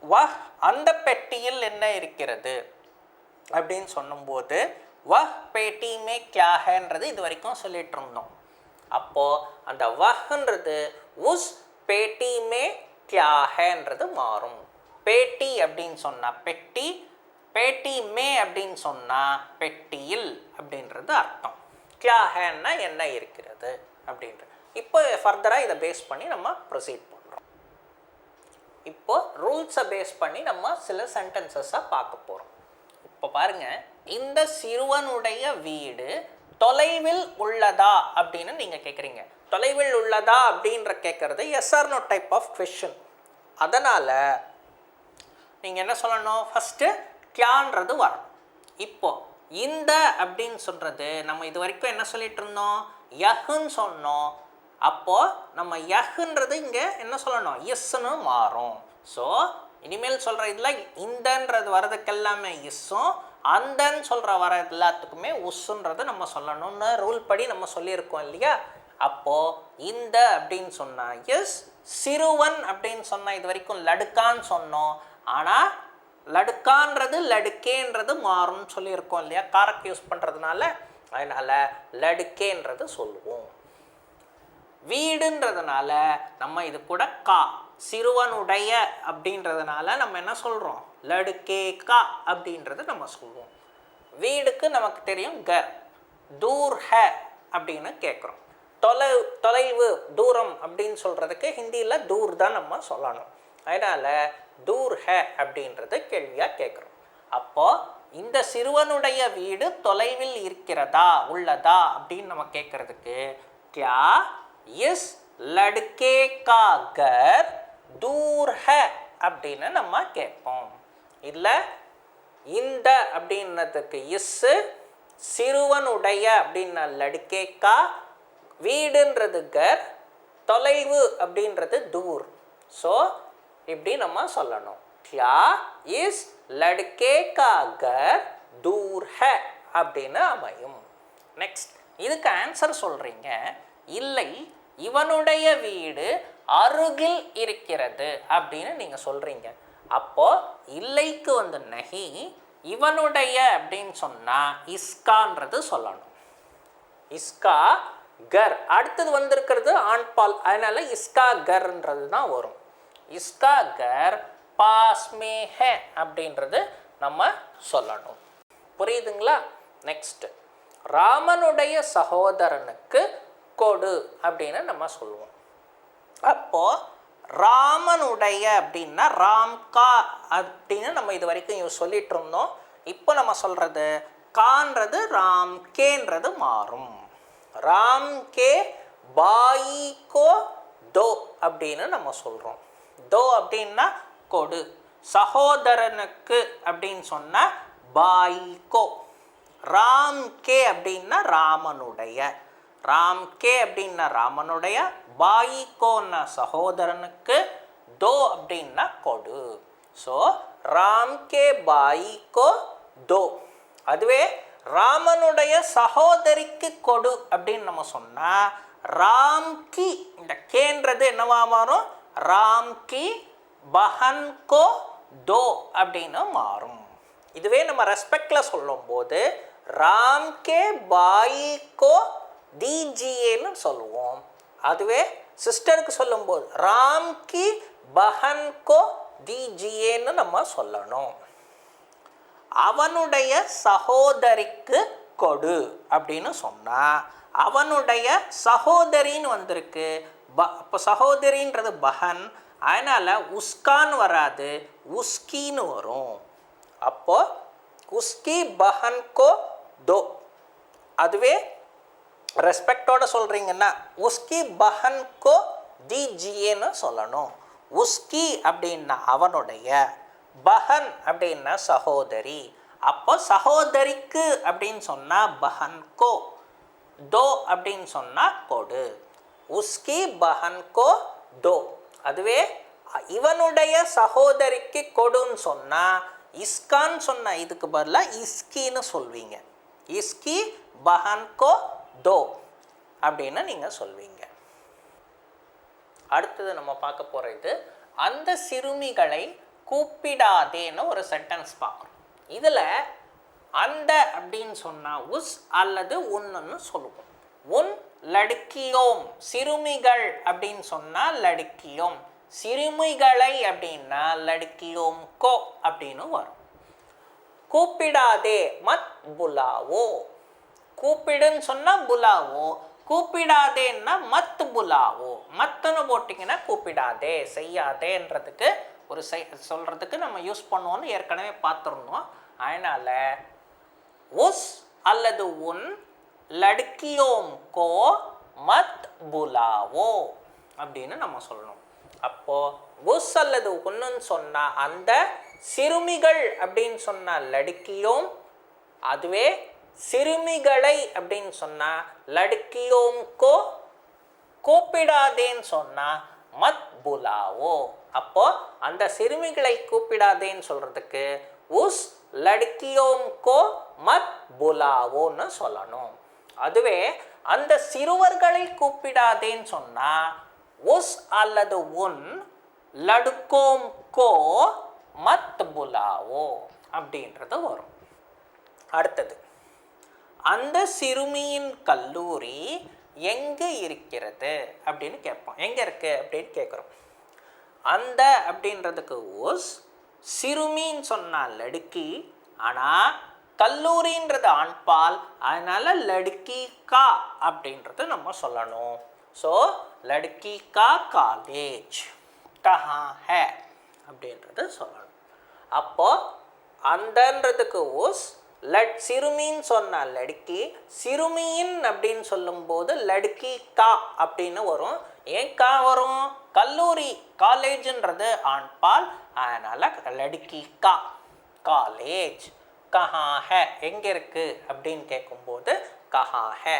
வஹ் அந்த பெட்டியில் என்ன இருக்கிறது அப்படின்னு சொல்லும்போது வஹ் பேட்டி மே கியா ஹேன்றது இது வரைக்கும் சொல்லிட்டு இருந்தோம். அப்போது அந்த வஹ்ன்றது உஸ் பேட்டி மே கியா ஹேன்றது மாறும். பேட்டி அப்படின்னு சொன்னால் பெட்டி, பேட்டி மே அப்படின்னு சொன்னால் பெட்டியில் அப்படின்றது அர்த்தம். கியா ஹேன்னா என்ன இருக்கிறது அப்படின்றது. இப்போ ஃபர்தராக இதை பேஸ் பண்ணி நம்ம ப்ரொசீட் பண்ணுறோம். இப்போ ரூல்ஸை பேஸ் பண்ணி நம்ம சில சென்டென்சஸாக பார்க்க போகிறோம். இப்போ பாருங்கள், இந்த சிறுவனுடைய வீடு தொலைவில் உள்ளதா அப்படின்னு நீங்கள் கேட்குறீங்க. தொலைவில் உள்ளதா அப்படின்ற கேட்குறது yes or no type of question. அதனால் நீங்கள் என்ன சொல்லணும், ஃபஸ்ட்டு கியான்றது வரணும். இப்போது இந்த அப்படின்னு சொல்கிறது நம்ம இது வரைக்கும் என்ன சொல்லிட்டு இருந்தோம், யஹுன்னு சொன்னோம். அப்போது நம்ம யஹுன்றது இங்கே என்ன சொல்லணும், இஸ்ன்னு மாறும். ஸோ இனிமேல் சொல்கிற இதில் இந்தன்றது வர்றதுக்கு எல்லாமே இஸ்ஸும், அந்தன்னு சொல்கிற வர எல்லாத்துக்குமே உஸ்ஸுன்றது நம்ம சொல்லணும்னு ரூல் படி நம்ம சொல்லியிருக்கோம் இல்லையா. அப்போது இந்த அப்படின்னு சொன்னால் எஸ், சிறுவன் அப்படின்னு சொன்னால் இது வரைக்கும் லடுக்கான்னு சொன்னோம். ஆனால் லடுக்கான்றது லடுக்கேன்றது மாறும்னு சொல்லியிருக்கோம் இல்லையா, காரக்கு யூஸ் பண்ணுறதுனால. அதனால் லடுக்கேன்றது சொல்லுவோம். வீடுன்றதுனால நம்ம இது கூட கா, சிறுவனுடைய அப்படின்றதுனால நம்ம என்ன சொல்கிறோம், லடுக்கே கா அப்படின்றது நம்ம சொல்லுவோம். வீடுக்கு நமக்கு தெரியும் கர், தூர் ஹ அப்படின்னு கேட்குறோம். தொலைவு தூரம் அப்படின்னு சொல்கிறதுக்கு ஹிந்தியில் தூர் தான் நம்ம சொல்லணும். அதனால் தூர் ஹ அப்படின்றது கேள்வியாக கேட்குறோம். அப்போது இந்த சிறுவனுடைய வீடு தொலைவில் இருக்கிறதா உள்ளதா அப்படின்னு நம்ம கேட்குறதுக்கு கியா இஸ் லடுக்கே கா கர் தூர் ஹ அப்படின்னு நம்ம கேட்போம். இல்லை இந்த அப்படின்னதுக்கு இஸ்ஸு, சிறுவனுடைய அப்படின்னா லடுக்கே கா, வீடுன்றது கர், தொலைவு அப்படின்றது தூர். ஸோ இப்படி நம்ம சொல்லணும், கியா இஸ் லடுக்கே கா கர் தூர் ஹ அப்படின்னு அமையும். நெக்ஸ்ட் இதுக்கு ஆன்சர் சொல்கிறீங்க, இல்லை இவனுடைய வீடு அருகில் இருக்கிறது அப்படின்னு நீங்கள் சொல்கிறீங்க. அப்போது இல்லைக்கு வந்து நஹி, இவனுடைய அப்படின்னு சொன்னால் இஸ்கான்றது சொல்லணும். இஸ்கா கர், அடுத்தது வந்திருக்கிறது ஆண்பால், அதனால் இஸ்கா கர்ன்றது தான் வரும். இஸ்கா கர் பாஸ் மே ஹே அப்படின்றது நம்ம சொல்லணும். புரியுதுங்களா? நெக்ஸ்ட் ராமனுடைய சகோதரனுக்கு கொடு அப்படின்னு நம்ம சொல்லுவோம். அப்போது ராமனுடைய அப்படின்னா ராம்கா அப்படின்னு நம்ம இது வரைக்கும் சொல்லிட்டு இருந்தோம். இப்போ நம்ம சொல்கிறது கான்றது ராம்கேன்றது மாறும். ராம்கே பாயிகோ தோ அப்படின்னு நம்ம சொல்கிறோம். தோ அப்படின்னா கொடு, சகோதரனுக்கு அப்படின்னு சொன்னால் பாயிகோ, ராம்கே அப்படின்னா ராமனுடைய, ராம்கே அப்படின்னா ராமனுடைய, பாயிகோன்னா சகோதரனுக்கு, தோ அப்படின்னா கொடு. ஸோ ராம்கே பாயிகோ தோ. அதுவே ராமனுடைய சகோதரிக்கு கொடு அப்படின்னு நம்ம சொன்னால் ராம்கி, இந்த கேன்றது என்னவா மாறும், ராம்கி பஹன்கோ தோ அப்படின்னு மாறும். இதுவே நம்ம ரெஸ்பெக்டில் சொல்லும்போது ராம்கே பாயிகோ தீஜியேன்னு சொல்லுவோம். அதுவே சிஸ்டருக்கு சொல்லும்போது ராம்கி பஹன்கோ தீஜியேன்னு நம்ம சொல்லணும். அவனுடைய சகோதரிக்கு கொடு அப்படின்னு சொன்னால் அவனுடைய சகோதரின்னு வந்திருக்கு. இப்போ சகோதரின்றது பஹன், அதனால் உஸ்கான்னு வராது, உஸ்கின்னு வரும். அப்போ உஸ்கி பஹன்கோ தோ. அதுவே ரெஸ்பெக்டோட சொல்கிறீங்கன்னா உஸ்கி பஹன்கோ தீஜியேன்னு சொல்லணும். உஸ்கி அப்படின்னா அவனுடைய, பஹன் அப்படின்னா சகோதரி. அப்போ சகோதரிக்கு அப்படின்னு சொன்னால் பஹன்கோ, தோ அப்படின்னு சொன்னால் கொடு. உஸ்கி பஹன்கோ தோ. அதுவே இவனுடைய சகோதரிக்கு கொடுன்னு சொன்னால் இஸ்கான்னு சொன்ன இதுக்கு பதிலாக இஸ்கின்னு சொல்வீங்க. இஸ்கி பஹன்கோ தோ அப்படின்னு நீங்கள் சொல்வீங்க. அடுத்தது நம்ம பார்க்க போகிறது அந்த சிறுமிகளை கூப்பிடாதேன்னு ஒரு சென்டென்ஸ் பார்க்குறோம். இதில் அந்த அப்படின்னு சொன்னால் உஸ் அல்லது உன்னு சொல்லுவோம். உன் லடுக்கியோம், சிறுமிகள் அப்படின்னு சொன்னால் லடுக்கியோம், சிறுமிகளை அப்படின்னா லடுக்கியோம் கோ அப்படின்னு வரும். கூப்பிடாதே மத் புலாவோ, கூப்பிடுன்னு சொன்னால் புலாவோ, கூப்பிடாதேன்னா மத் புலாவோ. மத்துன்னு போட்டிங்கன்னா கூப்பிடாதே, செய்யாதேன்றதுக்கு ஒரு சொல்கிறதுக்கு நம்ம யூஸ் பண்ணுவோன்னு ஏற்கனவே பார்த்துருந்தோம். அதனால் உஸ் அல்லது உன் லடுக்கியோம் கோ மத் புலாவோ அப்படின்னு நம்ம சொல்லணும். அப்போ உஸ் அல்லது உன்னுன்னு சொன்னா அந்த சிறுமிகள் அப்படின்னு சொன்னா லடுக்கியோம், அதுவே சிறுமிகளை அப்படின்னு சொன்னா லடுக்கியோம் கோ, கூப்பிடாதேன்னு சொன்னா மத் புலாவோ. அப்போ அந்த சிறுமிகளை கூப்பிடாதேன்னு சொல்றதுக்கு உஸ் லடுக்கியோம் கோ மத் புலாவோன்னு சொல்லணும். அதுவே அந்த சிறுவர்களை கூப்பிடாதேன்னு சொன்னா உஸ் அல்லது உன் லடுக்கோம் கோ மத் புலாவோ அப்படின்றது வரும். அடுத்தது, அந்த சிறுமியின் கல்லூரி எங்கே இருக்கிறது அப்படின்னு கேட்போம். எங்கே இருக்கு அப்படின்னு கேட்குறோம். அந்த அப்படின்றதுக்கு உஸ், சிறுமின்னு சொன்னால் லடுக்கி, ஆனால் கல்லூரின்றது ஆண்பால், அதனால லடுக்கி கா அப்படின்றது நம்ம சொல்லணும். ஸோ லடுக்கி கா காலேஜ் கஹா ஹே அப்படின்றது சொல்லணும். அப்போ அந்தன்றதுக்கு உஸ், சிறுமின்னு சொன்னால் லடுக்கி, சிறுமியின் அப்படின்னு சொல்லும்போது லடுக்கி கா அப்படின்னு வரும். ஏன் கா வரும்? கல்லூரி காலேஜ்ன்றது ஆண்பால், அதனால லடுக்கி கா காலேஜ். கஹா ஹே எங்கே இருக்கு அப்படின்னு கேட்கும்போது கஹா ஹே.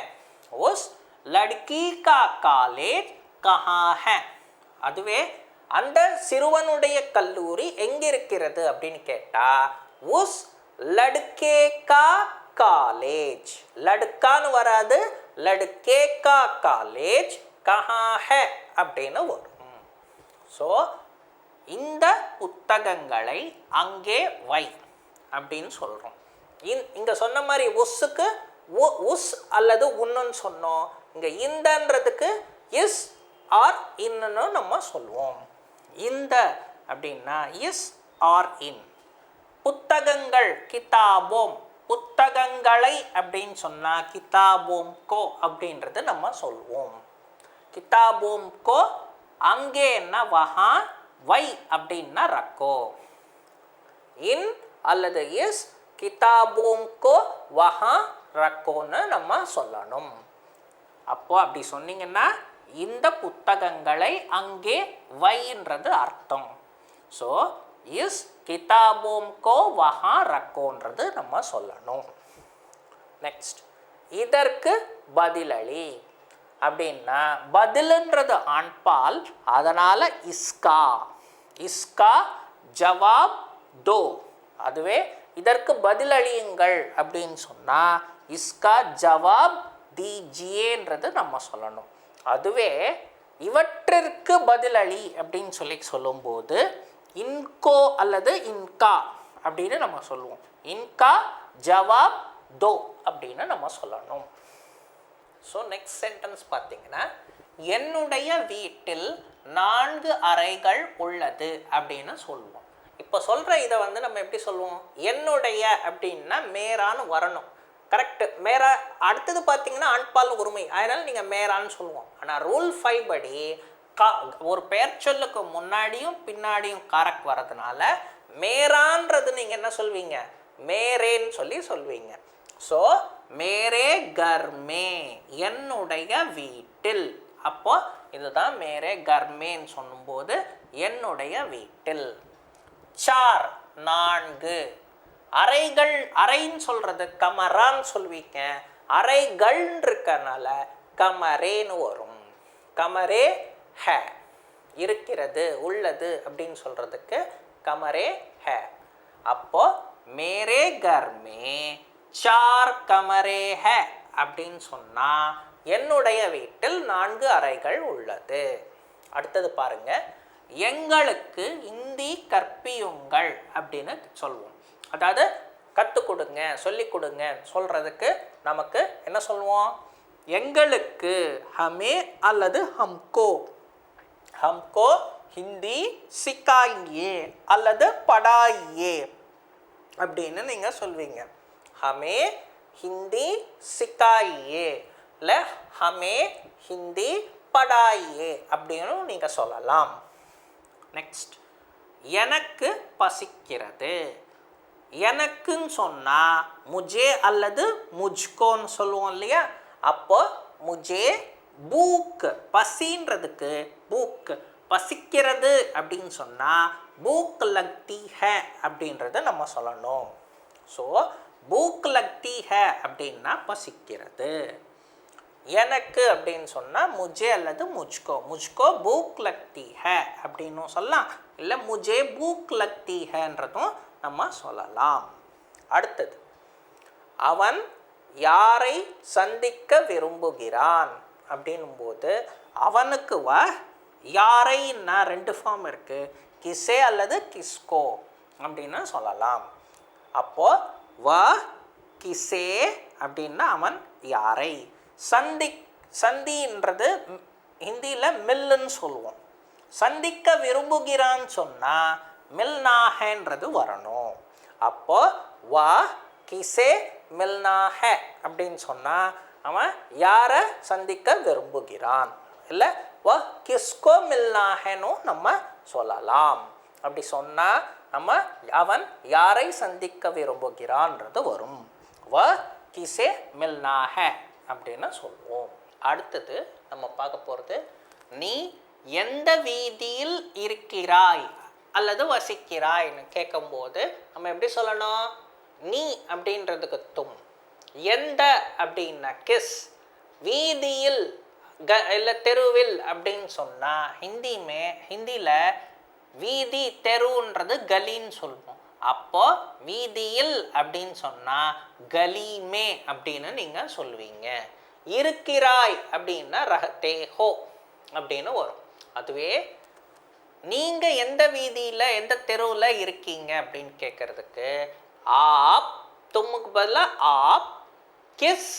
உஸ் லடுக்கி கா காலேஜ் கஹா ஹே. அதுவே அந்த சிறுவனுடைய கல்லூரி எங்கே இருக்கிறது அப்படின்னு கேட்டா உஸ் லடுக்கே கா காலேஜ், லடுக்கான்னு வராது, லடுக்கே கா காலேஜ் கஹா ஹே அப்படின்னு வரும். ஸோ இந்த புத்தகங்களை அங்கே வை அப்படின்னு சொல்கிறோம். இங்கே சொன்ன மாதிரி உஸ்ஸுக்கு உஸ் அல்லது உன்னுன்னு சொன்னோம். இங்கே இந்தன்றதுக்கு இஸ் ஆர் இன்னுன்னு நம்ம சொல்லுவோம். இந்த அப்படின்னா இஸ் ஆர் இன். புத்தகங்கள் கிதாபோம், புத்தகங்களை அப்படின்னு சொன்னால் கிதாபோம் கோ அப்படின்றது நம்ம சொல்லுவோம். கிதாபோம் கோ அங்கே என்ன வஹா வை அப்படின்னா ரக்கோ. இன் அல்லது இஸ் கிதாபோம் கோ வஹா ரக்கோன்னு நம்ம சொல்லணும். அப்போ அப்படி சொன்னீங்கன்னா இந்த புத்தகங்களை அங்கே வைன்றது அர்த்தம். ஸோ இஸ் கிதாபோம் கோ வஹா ரக்கோன்றது நம்ம சொல்லணும். நெக்ஸ்ட், இதற்கு பதிலளி அப்படின்னா பதிலுன்றது ஆண்பால், அதனால இஸ்கா, இஸ்கா ஜவாப் தோ. அதுவே இதற்கு பதிலளியுங்கள் அப்படின்னு சொன்னால் இஸ்கா ஜவாப் தீஜியேன்றது நம்ம சொல்லணும். அதுவே இவற்றிற்கு பதிலளி அப்படின்னு சொல்லும்போது இன்கோ அல்லது இன்கா அப்படின்னு நம்ம சொல்லுவோம். இன்கா ஜவாப் தோ அப்படின்னு நம்ம சொல்லணும். ஸோ நெக்ஸ்ட் சென்டென்ஸ் பார்த்தீங்கன்னா, என்னுடைய வீட்டில் 4 அறைகள் உள்ளது அப்படின்னு சொல்லுவோம். இப்போ சொல்கிற இதை நம்ம எப்படி சொல்லுவோம்? என்னுடைய அப்படின்னா மேரான்னு வரணும். கரெக்டு, மேரா. அடுத்தது பார்த்தீங்கன்னா ஆண்பால் உரிமை, அதனால் நீங்கள் மேரான்னு சொல்லுவோம். ஆனால் ரூல் 5 படி ஒரு பெயர் சொல்லுக்கு முன்னாடியும் பின்னாடியும் காரக் வரதுனால மேரான்றது நீங்கள் என்ன சொல்வீங்க? மேரேன்னு சொல்வீங்க. ஸோ மேரே கர்மே, என்னுடைய வீட்டில். அப்போ இதுதான் மேரே கர்மேன்னு சொல்லும்போது என்னுடைய வீட்டில். 4 4 அறைகள், அறைன்னு சொல்கிறது கமரான்னு சொல்வீங்க. அறைகள் இருக்கனால கமரேன்னு வரும். கமரே ஹே, இருக்கிறது உள்ளது அப்படின்னு சொல்கிறதுக்கு கமரே ஹே. அப்போ மேரே கர்மே 4 கமரே ஹே அப்படின்னு சொன்னால் என்னுடைய வீட்டில் 4 அறைகள் உள்ளது. அடுத்தது பாருங்க, எங்களுக்கு இந்தி கற்பியுங்கள் அப்படின்னு சொல்லுவோம். அதாவது கற்றுக் கொடுங்க, சொல்லிக் கொடுங்க சொல்கிறதுக்கு நமக்கு என்ன சொல்லுவோம்? எங்களுக்கு ஹமே அல்லது ஹம்கோ. ஹம்கோ ஹிந்தி சிக்காயே அல்லது படாயே அப்படின்னு நீங்கள் சொல்வீங்க. ஹமே ஹிந்தி சிக்காயே இல்லை ஹமே ஹிந்தி படாயே அப்படின்னு நீங்கள் சொல்லலாம். நெக்ஸ்ட், எனக்கு பசிக்கிறது. எனக்குன்னு சொன்னால் முஜே அல்லது முஜ்கோன்னு சொல்லுவோம் இல்லையா? அப்போ முஜே பூக், பசின்றதுக்கு பூக், பசிக்கிறது அப்படின்னு சொன்னால் பூக் லக்தி ஹே அப்படின்றத நம்ம சொல்லணும். ஸோ பூக் லக்தி ஹே அப்படின்னா பசிக்கிறது. எனக்கு அப்படின்னு சொன்னால் முஜே அல்லது முஜ்கோ, முஜ்கோ பூக் லக்தி ஹே அப்படின்னும் சொல்லலாம், இல்லை முஜே பூக் லக்தி ஹேன்றதும் நம்ம சொல்லலாம். அடுத்தது, அவன் யாரை சந்திக்க விரும்புகிறான் அப்படின்னும்போது அவனுக்கு யாரைன்னா 2 ஃபார்ம் இருக்குது, கிசே அல்லது கிஸ்கோ அப்படின்னு சொல்லலாம். அப்போது கிசே அப்படின்னா அவன் யாரை, சந்தின்றது ஹிந்தியில் மில்லுன்னு சொல்லுவோம். சந்திக்க விரும்புகிறான்னு சொன்னால் மில்னாஹன்றது வரணும். அப்போது கிசே மில்னாஹ அப்படின்னு சொன்னால் அவன் யாரை சந்திக்க விரும்புகிறான், இல்லை கிஸ்கோ மில்னாஹனும் நம்ம சொல்லலாம். அப்படி சொன்னால் நம்ம அவன் யாரை சந்திக்க விரும்புகிறான்றது வரும். கிசே மில்னாஹ அப்படின்னு சொல்லுவோம். அடுத்தது நம்ம பார்க்க போகிறது, நீ எந்த வீதியில் இருக்கிறாய் அல்லது வசிக்கிறாய்னு கேட்கும்போது நம்ம எப்படி சொல்லணும், நீ அப்படின்றதுக்கு தும், எந்த அப்படின்னா கிஸ், வீதியில் இல்லை தெருவில் அப்படின்னு சொன்னால் ஹிந்தியில் வீதி தெருன்றது கலின்னு சொல்லுவோம். அப்போது வீதியில் அப்படின்னு சொன்னால் கலிமே அப்படின்னு நீங்கள் சொல்லுவீங்க. இருக்கிறாய் அப்படின்னா ரஹதே ஹோ அப்படின்னு வரும். அதுவே நீங்கள் எந்த வீதியில் எந்த தெருவில் இருக்கீங்க அப்படின்னு கேட்குறதுக்கு ஆப், தும்முக்கு பதிலாக ஆப் கிஸ்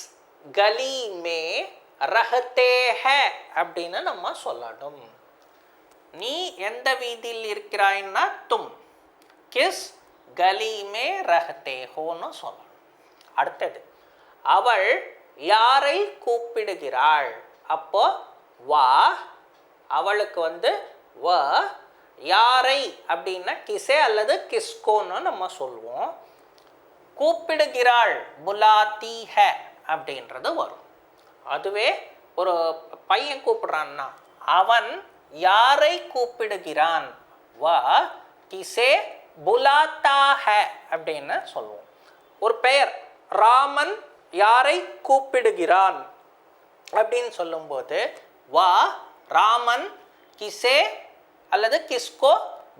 கலி மே ரஹதே ஹே அப்படின்னு நம்ம சொல்லணும். நீ எந்த வீதியில் இருக்கிறாய்னா தும், கிஸ் கலி மே ரஹதே ஹோன்னு சொல்லணும். அடுத்தது, அவள் யாரை கூப்பிடுகிறாள். அப்போ அவளுக்கு யாரை அப்படின்னா கிசே அல்லது கிஸ்கோன்னு நம்ம சொல்லுவோம். கூப்பிடுகிறாள் புலாத்தி ஹே அப்படின்றது வரும். அதுவே ஒரு பையன் கூப்பிடுறான்னா அவன் யாரை கூப்பிடுகிறான், கிசே புலாத்தா ஹே அப்படின்னு சொல்லுவோம். ஒரு பெயர் ராமன் யாரை கூப்பிடுகிறான் அப்படின்னு சொல்லும்போது ராமன் கிசே அல்லது கிஸ்கோ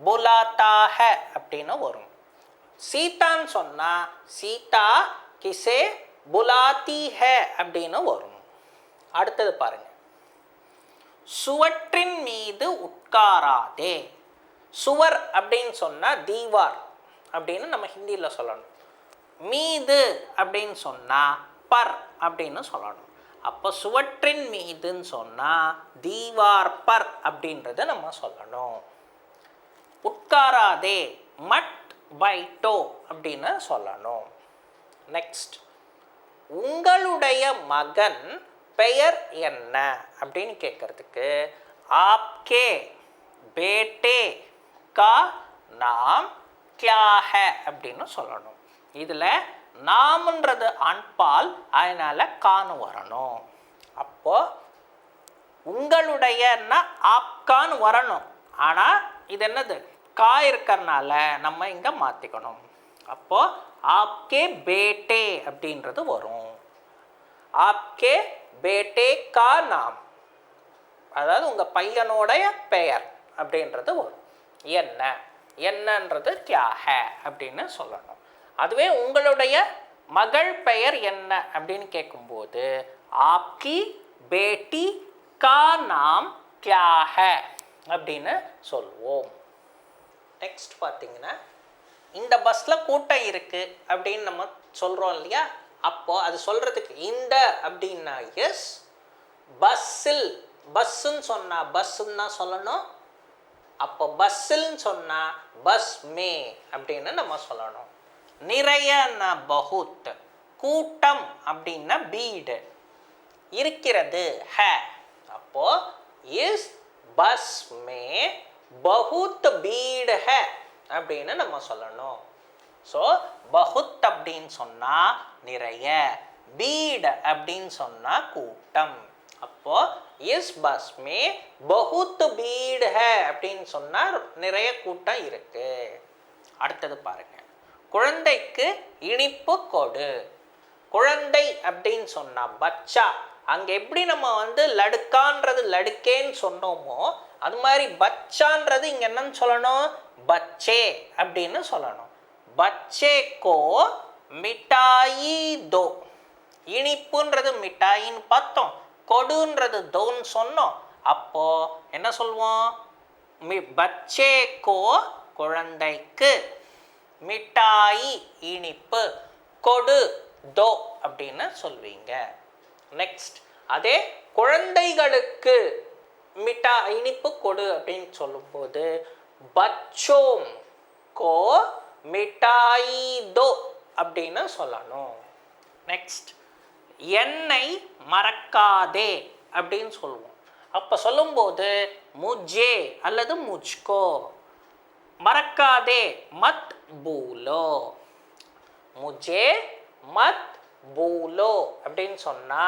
புலாத்தா ஹே அப்படின்னு வரும். சீதான்னு சொன்னால் சீதா கிசே புலாத்தி ஹே அப்படின்னு வரும். அடுத்தது பாருங்க, சுவற்றின் மீது உட்காராதே. சுவர் அப்படின்னு சொன்னால் தீவார் அப்படின்னு நம்ம ஹிந்தியில் சொல்லணும். மீது அப்படின்னு சொன்னால் பர் அப்படின்னு சொல்லணும். அப்போ சுவற்றின் மீதுன்னு சொன்னால் தீவார் பர் அப்படின்றத நம்ம சொல்லணும். உட்காராதே மட் பைட்டோ அப்படின்னு சொல்லணும். நெக்ஸ்ட், உங்களுடைய மகன் பெயர் என்ன அப்படின்னு கேட்கறதுக்கு ஆப்கே பேட்டே கா நாம் கியா ஹே அப்படின்னு சொல்லணும். இதில் நாம்ன்றது ஆண்பால், அதனால் கான்னு வரணும். அப்போது உங்களுடையன்னா ஆப்கான்னு வரணும். ஆனால் இது என்னது கா இருக்கிறனால நம்ம இங்கே மாற்றிக்கணும். அப்போது ஆப்கே பேட்டே அப்படின்றது வரும். ஆப்கே பேட்டே கா நாம், அதாவது உங்கள் பையனுடைய பெயர் அப்படின்றது வரும். என்னன்றது கியா ஹே அப்படின்னு சொல்லணும். அதுவே உங்களுடைய மகள் பெயர் என்ன அப்படின்னு கேட்கும்போது ஆப்கி பேட்டி கா நாம் கியா ஹே அப்படின்னு சொல்லுவோம். நெக்ஸ்ட் பார்த்தீங்கன்னா, இந்த பஸ்ஸில் கூட்டம் இருக்குது அப்படின்னு நம்ம சொல்கிறோம் இல்லையா, அப்போது அது சொல்கிறதுக்கு இந்த அப்படின்னா எஸ், பஸ்ஸில் பஸ்ஸுன்னு சொன்னால் பஸ்ஸுன்னு தான் சொல்லணும். அப்போ பஸ்ஸில்னு சொன்னால் பஸ் மே அப்படின்னு நம்ம சொல்லணும். நிறையன்னா பகுத், கூட்டம் அப்படின்னா பீடு, இருக்கிறது ஹே. அப்போது இஸ் பஸ் மே பகுத் பீடு ஹே அப்படின்னு நம்ம சொல்லணும். ஸோ பகுத் அப்படின்னு சொன்னால் நிறைய, பீட் அப்படின்னு சொன்னா கூட்டம். அப்போ இஸ் பஸ் மே பகுத் பீட் ஹை அப்படின்னு சொன்னா நிறைய கூட்டம் இருக்கு. அடுத்தது பாருங்க, குழந்தைக்கு இனிப்பு கொடு. குழந்தை அப்படின்னு சொன்னா பச்சா, அங்க எப்படி நம்ம லடுக்கான்றது லடுக்கேன்னு சொன்னோமோ அது மாதிரி பச்சான்றது இங்க என்னன்னு சொல்லணும், பச்சே அப்படின்னு சொல்லணும். பச்சே கோ மிட்டாயி தோ. இனிப்புன்றது மிட்டாயின்னு பார்த்தோம், கொடுன்றது தோன்னு சொன்னோம். அப்போ என்ன சொல்லுவோம், பச்சே கோ குழந்தைக்கு, மிட்டாயி இனிப்பு, கொடு தோ அப்படின்னு சொல்வீங்க. நெக்ஸ்ட், அதே குழந்தைகளுக்கு இனிப்பு கொடு அப்படின்னு சொல்லும்போது பச்சோம் கோ மிட்டாயி தோ அப்படின்னு சொல்லணும். நெக்ஸ்ட், என்னை மறக்காதே அப்படின்னு சொல்லுவோம். அப்போ சொல்லும்போது முஜே அல்லது முஜ்கோ, மறக்காதே மத் பூலோ. முஜே மத் பூலோ அப்படின்னு சொன்னா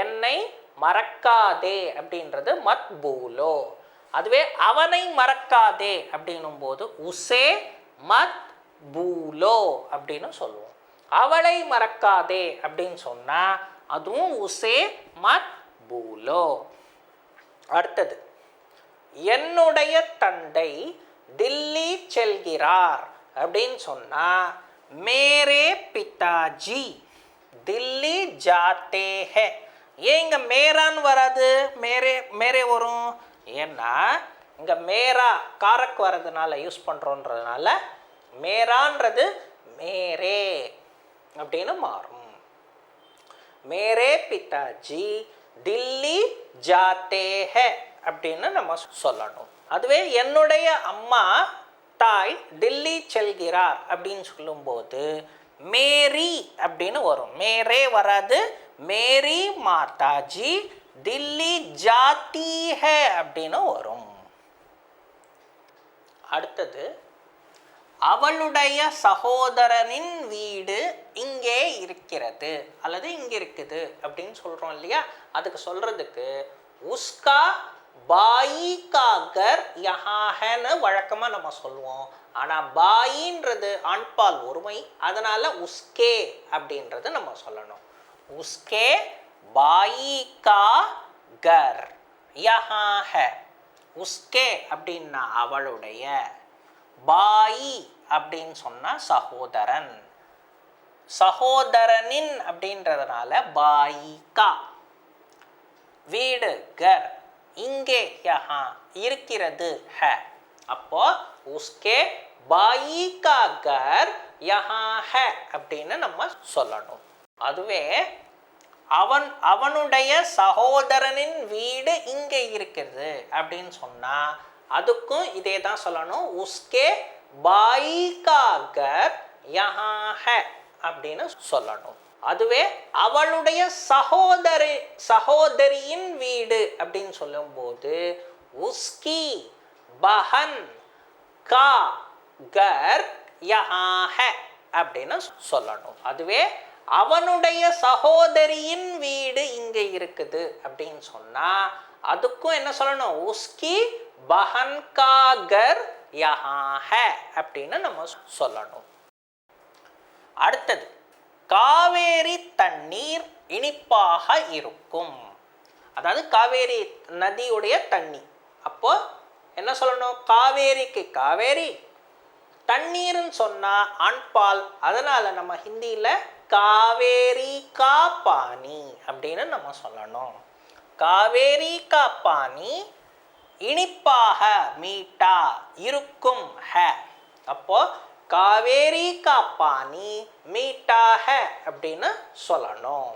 என்னை மறக்காதே அப்படின்றது மத் பூலோ. அதுவே அவனை மறக்காதே அப்படின்னும் போது உசே மத் பூலோ அப்படின்னு சொல்லுவோம். அவளை மறக்காதே அப்படின்னு சொன்னா அதுவும் உசே மத் பூலோ. அடுத்தது, என்னுடைய தந்தை தில்லி செல்கிறார் அப்படின்னு சொன்னா மேரே பிதாஜி தில்லி ஜாத்தே ஹே. ஏன் இங்க மேரான்னு வராது, மேரே மேரே வரும்? ஏன்னா இங்க மேரா காரக் வர்றதுனால யூஸ் பண்றோன்றதுனால மேரான்றது மேரே அப்படின்னு மாறும். மேரே பிதாஜி தில்லி ஜாத்தே ஹே அப்படின்னு நம்ம சொல்லணும். அதுவே என்னுடைய அம்மா தாய் தில்லி செல்கிறார் அப்படின்னு சொல்லும்போது மேரி அப்படின்னு வரும், மேரே வராது. மேரி மாதாஜி தில்லி ஜாத்தி ஹை அப்படின்னு வரும். அடுத்தது, அவளுடைய சகோதரனின் வீடு இங்கே இருக்கிறது அல்லது இங்கே இருக்குது அப்படின்னு சொல்கிறோம் இல்லையா, அதுக்கு சொல்கிறதுக்கு உஸ்கா பாயி கா கர் யஹா ஹைன்னு வழக்கமாக நம்ம சொல்லுவோம். ஆனால் பாயின்றது ஆண்பால் ஒருமை, அதனால் உஸ்கே அப்படின்றது நம்ம சொல்லணும். உஸ்கே பாயி கா கர் யஹா ஹை. உஸ்கே அப்படின்னா அவளுடைய, பாயி அப்படின்னு சொன்னால் சகோதரன், சகோதரனின் அப்படின்றதுனால பாயி கா. வீடு கர், இங்கே யஹா இருக்கிறது ஹை. அப்போ உஸ்கே பாயி கா கர் யஹா ஹை அப்படின்னு நம்ம சொல்லணும். அதுவே அவனுடைய சகோதரனின் வீடு இங்கே இருக்கிறது அப்படின்னு சொன்னா அதுக்கும் இதே தான் சொல்லணும். உஸ்கே பாயி கா கர் யஹா ஹை அப்படின்னு சொல்லணும். அதுவே அவளுடைய சகோதரியின் வீடு அப்படின்னு சொல்லும்போது உஸ்கி பஹன் கா கர் யஹா ஹை அப்படின்னு சொல்லணும். அதுவே அவனுடைய சகோதரியின் வீடு இங்கே இருக்குது அப்படின்னு சொன்னா அதுக்கும் என்ன சொல்லணும், உஸ்கி பஹன் கா கர் யஹா ஹை அப்படின்னு நம்ம சொல்லணும். அடுத்தது, காவேரி தண்ணீர் இனிப்பாக இருக்கும். அதாவது காவேரி நதியுடைய தண்ணி. அப்போ என்ன சொல்லணும், காவேரிக்கு காவேரி, தண்ணீர்னு சொன்னா ஆண்பால், அதனால நம்ம ஹிந்தியில காவேரி கா பானி அப்படின்னு நம்ம சொல்லணும். காவேரி கா பானி இனிப்பாக மீட்டா இருக்கும் ஹை. அப்போ காவேரி கா பானி மீட்டா ஹை அப்படின்னு சொல்லணும்.